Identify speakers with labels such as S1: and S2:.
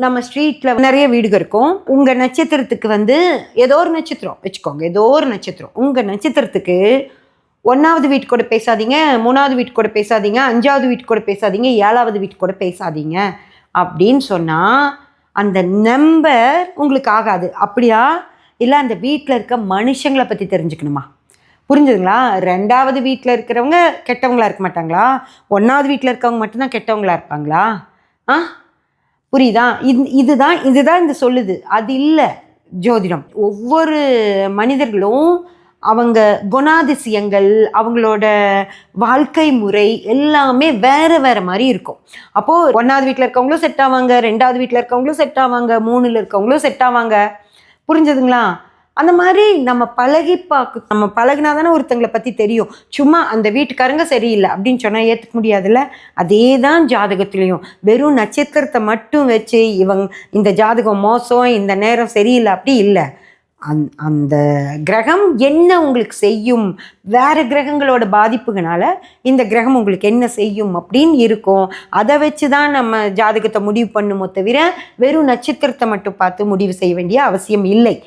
S1: நம்ம ஸ்ட்ரீட்டில் நிறைய வீடுகள் இருக்கும். உங்கள் நட்சத்திரத்துக்கு வந்து ஏதோ ஒரு நட்சத்திரம் வச்சுக்கோங்க, ஏதோ ஒரு நட்சத்திரம். உங்கள் நட்சத்திரத்துக்கு 1வது வீட்டு கூட பேசாதீங்க, 3வது வீட்டு கூட பேசாதீங்க, 5வது வீட்டு கூட பேசாதீங்க, 7வது வீட்டு கூட பேசாதீங்க அப்படின்னு சொன்னால் அந்த நம்பர் உங்களுக்கு ஆகாது. அப்படியா? இல்லை அந்த வீட்டில் இருக்க மனுஷங்களை பற்றி தெரிஞ்சுக்கணுமா? புரிஞ்சுதுங்களா? 2வது வீட்டில் இருக்கிறவங்க கெட்டவங்களா இருக்க மாட்டாங்களா? 1வது வீட்டில் இருக்கவங்க மட்டும்தான் கெட்டவங்களா இருப்பாங்களா? புரியுதா? இதுதான் இந்த சொல்லுது. அது இல்லை ஜோதிடம். ஒவ்வொரு மனிதர்களும் அவங்க குணாதிசயங்கள், அவங்களோட வாழ்க்கை முறை எல்லாமே வேற வேற மாதிரி இருக்கும். அப்போது 1வது வீட்டில் இருக்கவங்களும் செட் ஆவாங்க, 2வது வீட்டில் இருக்கவங்களும் செட் ஆவாங்க, 3ல் இருக்கவங்களும் செட் ஆவாங்க. புரிஞ்சுதுங்களா? அந்த மாதிரி நம்ம பழகினா தானே ஒருத்தங்களை பற்றி தெரியும். சும்மா அந்த வீட்டுக்காரங்க சரியில்லை அப்படின்னு சொன்னால் ஏற்றுக்க முடியாதுல்ல. அதே தான் ஜாதகத்துலேயும். வெறும் நட்சத்திரத்தை மட்டும் வச்சு இந்த ஜாதகம் மோசம், இந்த நேரம் சரியில்லை அப்படி இல்லை. அந்த கிரகம் என்ன உங்களுக்கு செய்யும், வேறு கிரகங்களோட பாதிப்புகளால் இந்த கிரகம் உங்களுக்கு என்ன செய்யும் அப்படின்னு இருக்கும். அதை வச்சு தான் நம்ம ஜாதகத்தை முடிவு பண்ணுமோ தவிர வெறும் நட்சத்திரத்தை மட்டும் பார்த்து முடிவு செய்ய வேண்டிய அவசியம் இல்லை.